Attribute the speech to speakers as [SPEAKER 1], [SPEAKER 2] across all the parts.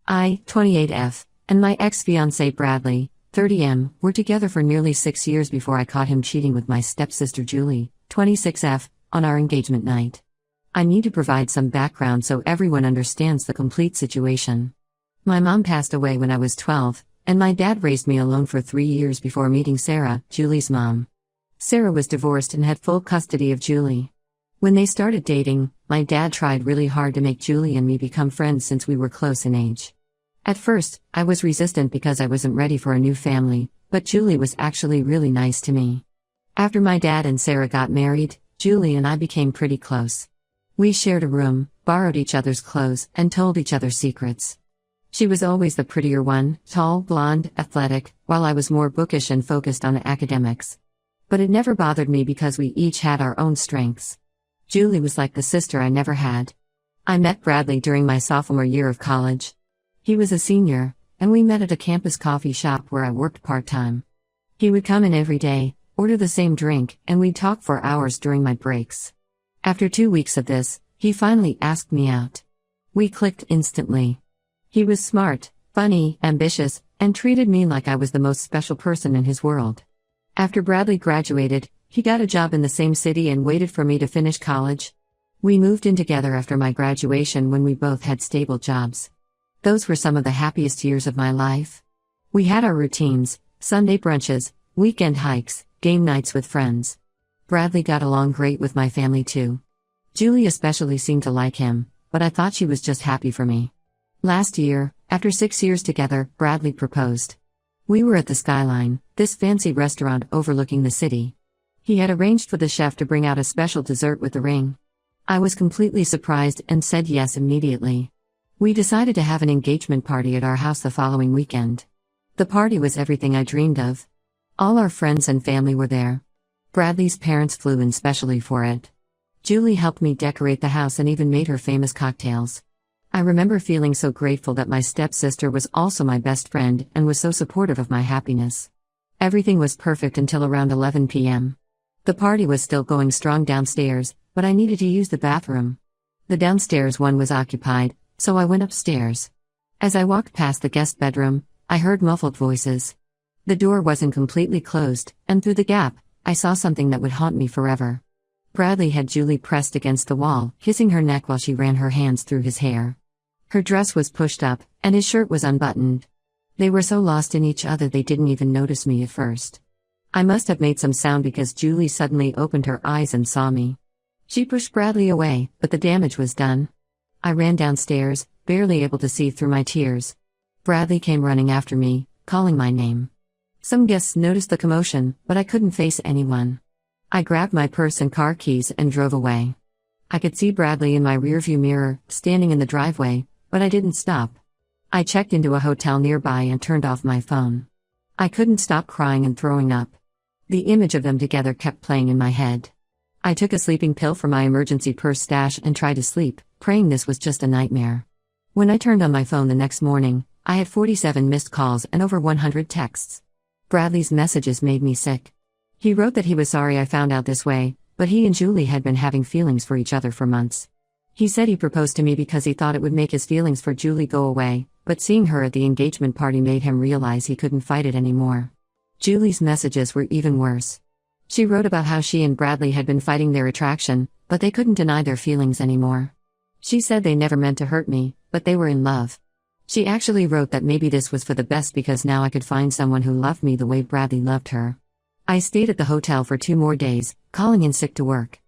[SPEAKER 1] I, 28F, and my ex-fiancé Bradley, 30M, were together for nearly 6 years before I caught him cheating with my stepsister Julie, 26F, on our engagement night. I need to provide some background so everyone understands the complete situation. My mom passed away when I was 12, and my dad raised me alone for 3 years before meeting Sarah, Julie's mom. Sarah was divorced and had full custody of Julie. When they started dating, my dad tried really hard to make Julie and me become friends since we were close in age. At first, I was resistant because I wasn't ready for a new family, but Julie was actually really nice to me. After my dad and Sarah got married, Julie and I became pretty close. We shared a room, borrowed each other's clothes, and told each other secrets. She was always the prettier one, tall, blonde, athletic, while I was more bookish and focused on academics. But it never bothered me because we each had our own strengths. Julie was like the sister I never had. I met Bradley during my sophomore year of college. He was a senior, and we met at a campus coffee shop where I worked part-time. He would come in every day, order the same drink, and we'd talk for hours during my breaks. After 2 weeks of this, he finally asked me out. We clicked instantly. He was smart, funny, ambitious, and treated me like I was the most special person in his world. After Bradley graduated, he got a job in the same city and waited for me to finish college. We moved in together after my graduation when we both had stable jobs. Those were some of the happiest years of my life. We had our routines, Sunday brunches, weekend hikes, game nights with friends. Bradley got along great with my family too. Julie especially seemed to like him, but I thought she was just happy for me. Last year, after 6 years together, Bradley proposed. We were at the Skyline, this fancy restaurant overlooking the city. He had arranged for the chef to bring out a special dessert with the ring. I was completely surprised and said yes immediately. We decided to have an engagement party at our house the following weekend. The party was everything I dreamed of. All our friends and family were there. Bradley's parents flew in specially for it. Julie helped me decorate the house and even made her famous cocktails. I remember feeling so grateful that my stepsister was also my best friend and was so supportive of my happiness. Everything was perfect until around 11 p.m. The party was still going strong downstairs, but I needed to use the bathroom. The downstairs one was occupied, so I went upstairs. As I walked past the guest bedroom, I heard muffled voices. The door wasn't completely closed, and through the gap, I saw something that would haunt me forever. Bradley had Julie pressed against the wall, kissing her neck while she ran her hands through his hair. Her dress was pushed up, and his shirt was unbuttoned. They were so lost in each other they didn't even notice me at first. I must have made some sound because Julie suddenly opened her eyes and saw me. She pushed Bradley away, but the damage was done. I ran downstairs, barely able to see through my tears. Bradley came running after me, calling my name. Some guests noticed the commotion, but I couldn't face anyone. I grabbed my purse and car keys and drove away. I could see Bradley in my rearview mirror, standing in the driveway, but I didn't stop. I checked into a hotel nearby and turned off my phone. I couldn't stop crying and throwing up. The image of them together kept playing in my head. I took a sleeping pill from my emergency purse stash and tried to sleep, praying this was just a nightmare. When I turned on my phone the next morning, I had 47 missed calls and over 100 texts. Bradley's messages made me sick. He wrote that he was sorry I found out this way, but he and Julie had been having feelings for each other for months. He said he proposed to me because he thought it would make his feelings for Julie go away, but seeing her at the engagement party made him realize he couldn't fight it anymore. Julie's messages were even worse. She wrote about how she and Bradley had been fighting their attraction, but they couldn't deny their feelings anymore. She said they never meant to hurt me, but they were in love. She actually wrote that maybe this was for the best because now I could find someone who loved me the way Bradley loved her. I stayed at the hotel for 2 more days, calling in sick to work.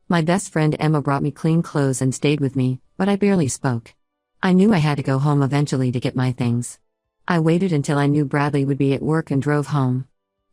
[SPEAKER 1] My best friend Emma brought me clean clothes and stayed with me, but I barely spoke. I knew I had to go home eventually to get my things. I waited until I knew Bradley would be at work and drove home.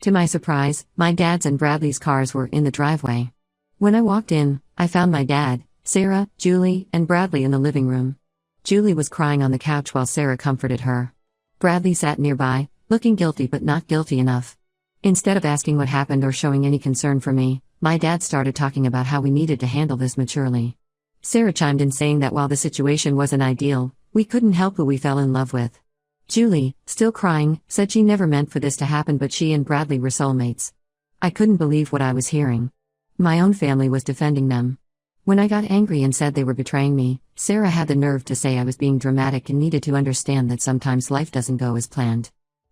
[SPEAKER 1] To my surprise, my dad's and Bradley's cars were in the driveway. When I walked in, I found my dad, Sarah, Julie, and Bradley in the living room. Julie was crying on the couch while Sarah comforted her. Bradley sat nearby, looking guilty but not guilty enough. Instead of asking what happened or showing any concern for me, my dad started talking about how we needed to handle this maturely. Sarah chimed in saying that while the situation wasn't ideal, we couldn't help who we fell in love with. Julie, still crying, said she never meant for this to happen but she and Bradley were soulmates. I couldn't believe what I was hearing. My own family was defending them. When I got angry and said they were betraying me, Sarah had the nerve to say I was being dramatic and needed to understand that sometimes life doesn't go as planned.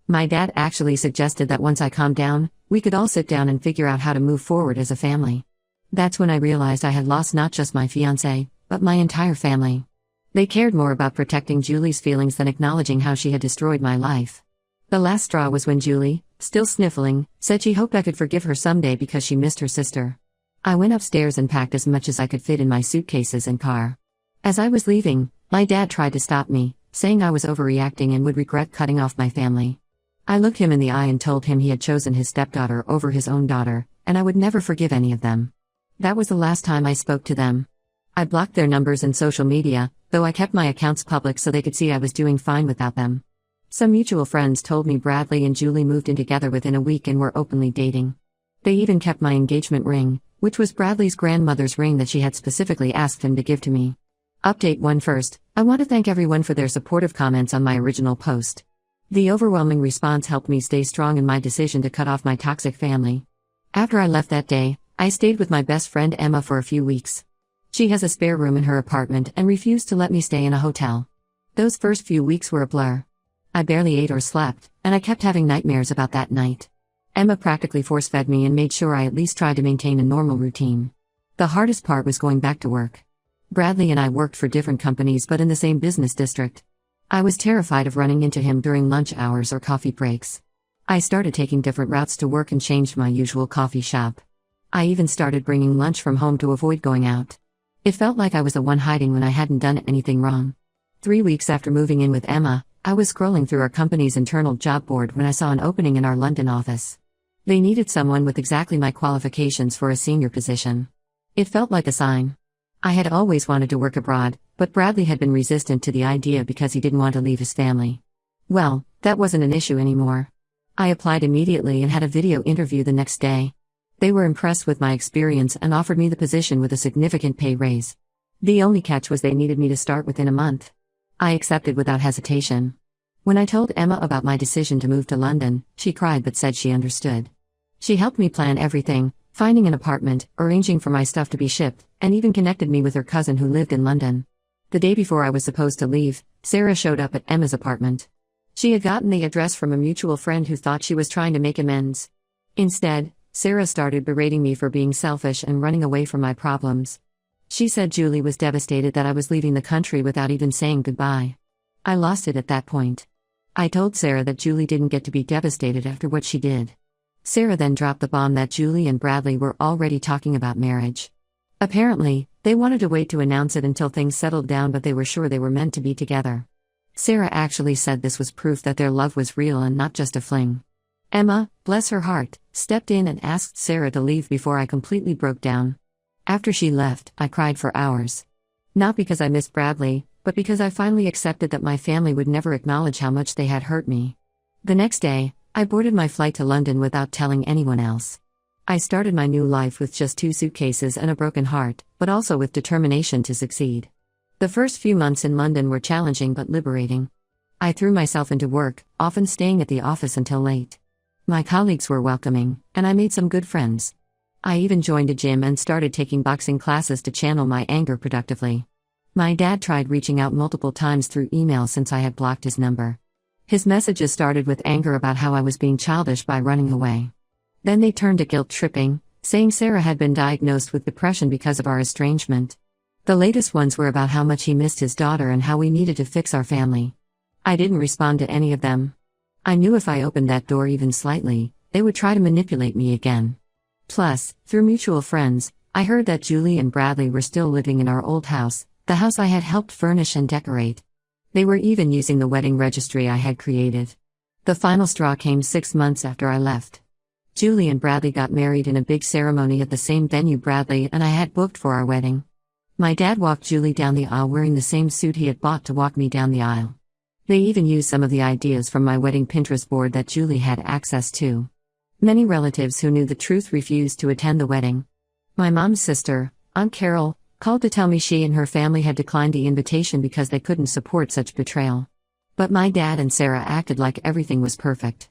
[SPEAKER 1] My dad actually suggested that once I calmed down, we could all sit down and figure out how to move forward as a family. That's when I realized I had lost not just my fiancé, but my entire family. They cared more about protecting Julie's feelings than acknowledging how she had destroyed my life. The last straw was when Julie, still sniffling, said she hoped I could forgive her someday because she missed her sister. I went upstairs and packed as much as I could fit in my suitcases and car. As I was leaving, my dad tried to stop me, saying I was overreacting and would regret cutting off my family. I looked him in the eye and told him he had chosen his stepdaughter over his own daughter, and I would never forgive any of them. That was the last time I spoke to them. I blocked their numbers and social media, though I kept my accounts public so they could see I was doing fine without them. Some mutual friends told me Bradley and Julie moved in together within a week and were openly dating. They even kept my engagement ring, which was Bradley's grandmother's ring that she had specifically asked him to give to me. Update 1 first, I want to thank everyone for their supportive comments on my original post. The overwhelming response helped me stay strong in my decision to cut off my toxic family. After I left that day, I stayed with my best friend Emma for a few weeks. She has a spare room in her apartment and refused to let me stay in a hotel. Those first few weeks were a blur. I barely ate or slept, and I kept having nightmares about that night. Emma practically force-fed me and made sure I at least tried to maintain a normal routine. The hardest part was going back to work. Bradley and I worked for different companies but in the same business district. I was terrified of running into him during lunch hours or coffee breaks. I started taking different routes to work and changed my usual coffee shop. I even started bringing lunch from home to avoid going out. It felt like I was the one hiding when I hadn't done anything wrong. 3 weeks after moving in with Emma, I was scrolling through our company's internal job board when I saw an opening in our London office. They needed someone with exactly my qualifications for a senior position. It felt like a sign. I had always wanted to work abroad, but Bradley had been resistant to the idea because he didn't want to leave his family. Well, that wasn't an issue anymore. I applied immediately and had a video interview the next day. They were impressed with my experience and offered me the position with a significant pay raise. The only catch was they needed me to start within a month. I accepted without hesitation. When I told Emma about my decision to move to London, she cried but said she understood. She helped me plan everything, finding an apartment, arranging for my stuff to be shipped, and even connected me with her cousin who lived in London. The day before I was supposed to leave, Sarah showed up at Emma's apartment. She had gotten the address from a mutual friend who thought she was trying to make amends. Instead, Sarah started berating me for being selfish and running away from my problems. She said Julie was devastated that I was leaving the country without even saying goodbye. I lost it at that point. I told Sarah that Julie didn't get to be devastated after what she did. Sarah then dropped the bomb that Julie and Bradley were already talking about marriage. Apparently, they wanted to wait to announce it until things settled down, but they were sure they were meant to be together. Sarah actually said this was proof that their love was real and not just a fling. Emma, bless her heart, stepped in and asked Sarah to leave before I completely broke down. After she left, I cried for hours. Not because I missed Bradley, but because I finally accepted that my family would never acknowledge how much they had hurt me. The next day, I boarded my flight to London without telling anyone else. I started my new life with just 2 suitcases and a broken heart, but also with determination to succeed. The first few months in London were challenging but liberating. I threw myself into work, often staying at the office until late. My colleagues were welcoming, and I made some good friends. I even joined a gym and started taking boxing classes to channel my anger productively. My dad tried reaching out multiple times through email since I had blocked his number. His messages started with anger about how I was being childish by running away. Then they turned to guilt-tripping, saying Sarah had been diagnosed with depression because of our estrangement. The latest ones were about how much he missed his daughter and how we needed to fix our family. I didn't respond to any of them. I knew if I opened that door even slightly, they would try to manipulate me again. Plus, through mutual friends, I heard that Julie and Bradley were still living in our old house, the house I had helped furnish and decorate. They were even using the wedding registry I had created. The final straw came 6 months after I left. Julie and Bradley got married in a big ceremony at the same venue Bradley and I had booked for our wedding. My dad walked Julie down the aisle wearing the same suit he had bought to walk me down the aisle. They even used some of the ideas from my wedding Pinterest board that Julie had access to. Many relatives who knew the truth refused to attend the wedding. My mom's sister, Aunt Carol, called to tell me she and her family had declined the invitation because they couldn't support such betrayal. But my dad and Sarah acted like everything was perfect.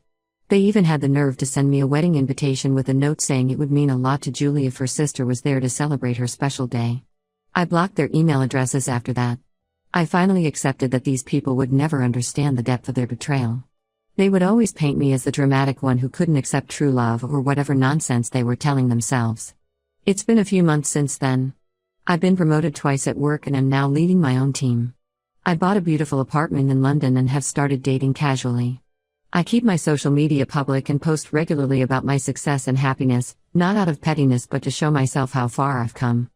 [SPEAKER 1] They even had the nerve to send me a wedding invitation with a note saying it would mean a lot to Julie if her sister was there to celebrate her special day. I blocked their email addresses after that. I finally accepted that these people would never understand the depth of their betrayal. They would always paint me as the dramatic one who couldn't accept true love or whatever nonsense they were telling themselves. It's been a few months since then. I've been promoted twice at work and am now leading my own team. I bought a beautiful apartment in London and have started dating casually. I keep my social media public and post regularly about my success and happiness, not out of pettiness but to show myself how far I've come.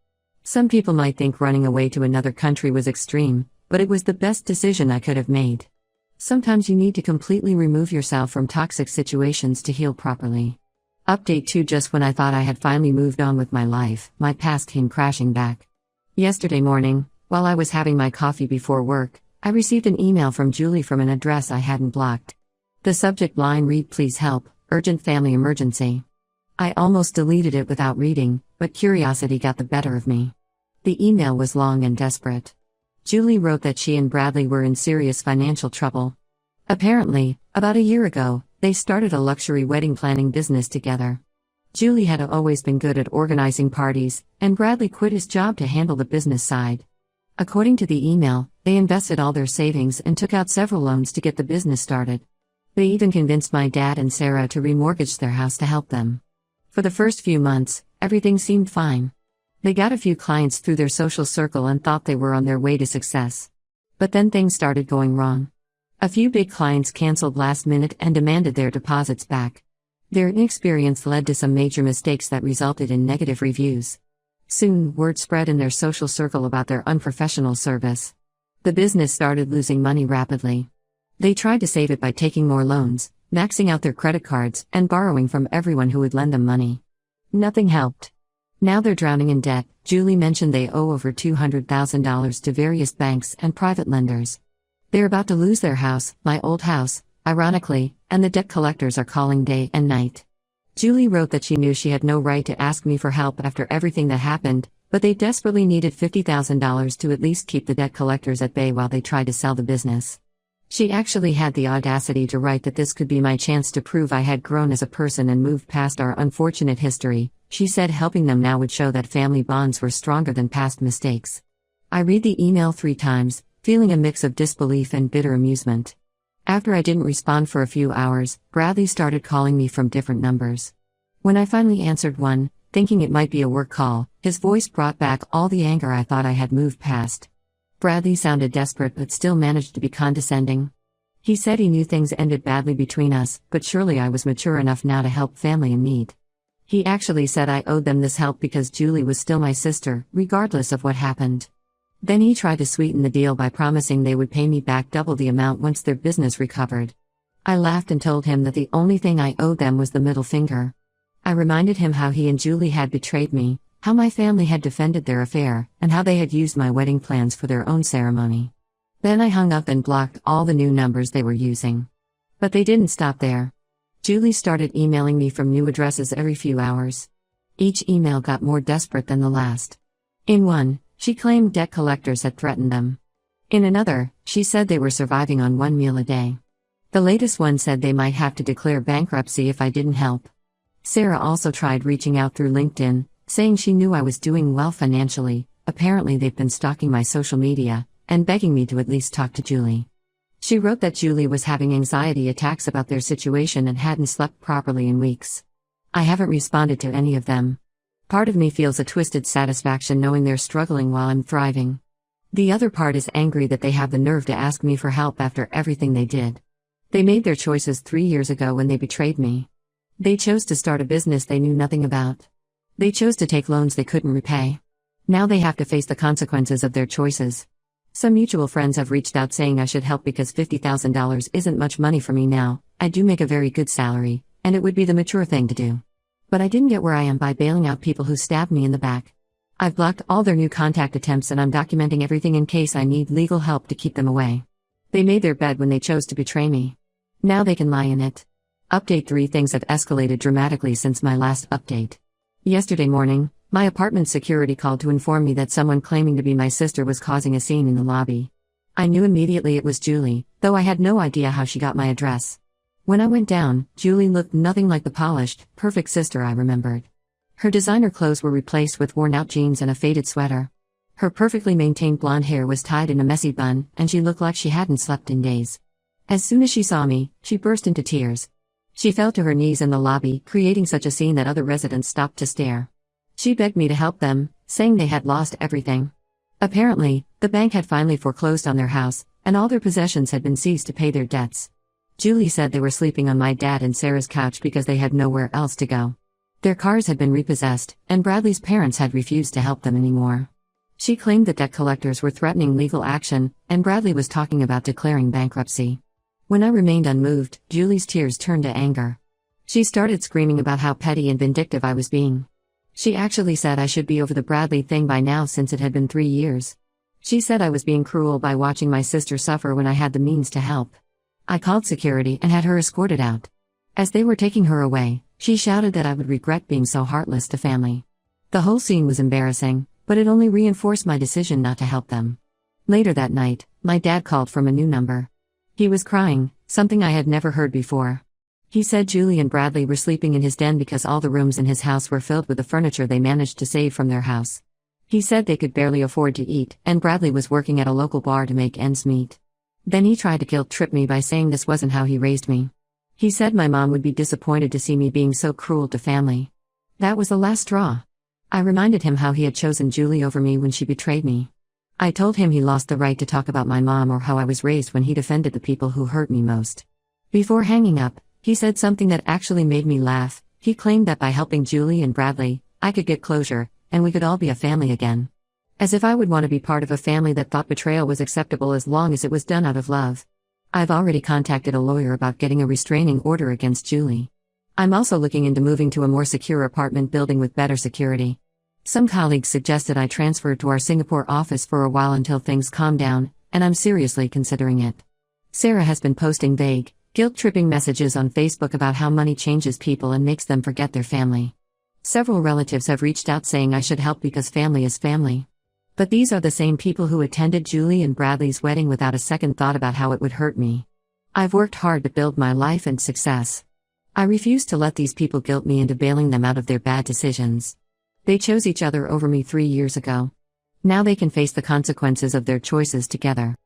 [SPEAKER 1] Some people might think running away to another country was extreme, but it was the best decision I could have made. Sometimes you need to completely remove yourself from toxic situations to heal properly. Update 2. Just when I thought I had finally moved on with my life, my past came crashing back. Yesterday morning, while I was having my coffee before work, I received an email from Julie from an address I hadn't blocked. The subject line read, "Please help, urgent family emergency." I almost deleted it without reading, but curiosity got the better of me. The email was long and desperate. Julie wrote that she and Bradley were in serious financial trouble. Apparently, about a year ago, they started a luxury wedding planning business together. Julie had always been good at organizing parties, and Bradley quit his job to handle the business side. According to the email, they invested all their savings and took out several loans to get the business started. They even convinced my dad and Sarah to remortgage their house to help them. For the first few months, everything seemed fine. They got a few clients through their social circle and thought they were on their way to success. But then things started going wrong. A few big clients canceled last minute and demanded their deposits back. Their inexperience led to some major mistakes that resulted in negative reviews. Soon, word spread in their social circle about their unprofessional service. The business started losing money rapidly. They tried to save it by taking more loans, maxing out their credit cards, and borrowing from everyone who would lend them money. Nothing helped. Now they're drowning in debt. Julie mentioned they owe over $200,000 to various banks and private lenders. They're about to lose their house, my old house, ironically, and the debt collectors are calling day and night. Julie wrote that she knew she had no right to ask me for help after everything that happened, but they desperately needed $50,000 to at least keep the debt collectors at bay while they tried to sell the business. She actually had the audacity to write that this could be my chance to prove I had grown as a person and moved past our unfortunate history. She said helping them now would show that family bonds were stronger than past mistakes. I read the email 3 times, feeling a mix of disbelief and bitter amusement. After I didn't respond for a few hours, Bradley started calling me from different numbers. When I finally answered one, thinking it might be a work call, his voice brought back all the anger I thought I had moved past. Bradley sounded desperate but still managed to be condescending. He said he knew things ended badly between us, but surely I was mature enough now to help family in need. He actually said I owed them this help because Julie was still my sister, regardless of what happened. Then he tried to sweeten the deal by promising they would pay me back double the amount once their business recovered. I laughed and told him that the only thing I owed them was the middle finger. I reminded him how he and Julie had betrayed me, how my family had defended their affair, and how they had used my wedding plans for their own ceremony. Then I hung up and blocked all the new numbers they were using. But they didn't stop there. Julie started emailing me from new addresses every few hours. Each email got more desperate than the last. In one, she claimed debt collectors had threatened them. In another, she said they were surviving on one meal a day. The latest one said they might have to declare bankruptcy if I didn't help. Sarah also tried reaching out through LinkedIn, saying she knew I was doing well financially. Apparently they've been stalking my social media, and begging me to at least talk to Julie. She wrote that Julie was having anxiety attacks about their situation and hadn't slept properly in weeks. I haven't responded to any of them. Part of me feels a twisted satisfaction knowing they're struggling while I'm thriving. The other part is angry that they have the nerve to ask me for help after everything they did. They made their choices 3 years ago when they betrayed me. They chose to start a business they knew nothing about. They chose to take loans they couldn't repay. Now they have to face the consequences of their choices. Some mutual friends have reached out saying I should help because $50,000 isn't much money for me now. I do make a very good salary, and it would be the mature thing to do. But I didn't get where I am by bailing out people who stabbed me in the back. I've blocked all their new contact attempts and I'm documenting everything in case I need legal help to keep them away. They made their bed when they chose to betray me. Now they can lie in it. Update 3. Things have escalated dramatically since my last update. Yesterday morning, my apartment security called to inform me that someone claiming to be my sister was causing a scene in the lobby. I knew immediately it was Julie, though I had no idea how she got my address. When I went down, Julie looked nothing like the polished, perfect sister I remembered. Her designer clothes were replaced with worn-out jeans and a faded sweater. Her perfectly maintained blonde hair was tied in a messy bun, and she looked like she hadn't slept in days. As soon as she saw me, she burst into tears. She fell to her knees in the lobby, creating such a scene that other residents stopped to stare. She begged me to help them, saying they had lost everything. Apparently, the bank had finally foreclosed on their house, and all their possessions had been seized to pay their debts. Julie said they were sleeping on my dad and Sarah's couch because they had nowhere else to go. Their cars had been repossessed, and Bradley's parents had refused to help them anymore. She claimed that debt collectors were threatening legal action, and Bradley was talking about declaring bankruptcy. When I remained unmoved, Julie's tears turned to anger. She started screaming about how petty and vindictive I was being. She actually said I should be over the Bradley thing by now since it had been 3 years. She said I was being cruel by watching my sister suffer when I had the means to help. I called security and had her escorted out. As they were taking her away, she shouted that I would regret being so heartless to family. The whole scene was embarrassing, but it only reinforced my decision not to help them. Later that night, my dad called from a new number. He was crying, something I had never heard before. He said Julie and Bradley were sleeping in his den because all the rooms in his house were filled with the furniture they managed to save from their house. He said they could barely afford to eat, and Bradley was working at a local bar to make ends meet. Then he tried to guilt-trip me by saying this wasn't how he raised me. He said my mom would be disappointed to see me being so cruel to family. That was the last straw. I reminded him how he had chosen Julie over me when she betrayed me. I told him he lost the right to talk about my mom or how I was raised when he defended the people who hurt me most. Before hanging up, he said something that actually made me laugh. He claimed that by helping Julie and Bradley, I could get closure, and we could all be a family again. As if I would want to be part of a family that thought betrayal was acceptable as long as it was done out of love. I've already contacted a lawyer about getting a restraining order against Julie. I'm also looking into moving to a more secure apartment building with better security. Some colleagues suggested I transfer to our Singapore office for a while until things calm down, and I'm seriously considering it. Sarah has been posting vague, guilt-tripping messages on Facebook about how money changes people and makes them forget their family. Several relatives have reached out saying I should help because family is family. But these are the same people who attended Julie and Bradley's wedding without a second thought about how it would hurt me. I've worked hard to build my life and success. I refuse to let these people guilt me into bailing them out of their bad decisions. They chose each other over me 3 years ago. Now they can face the consequences of their choices together.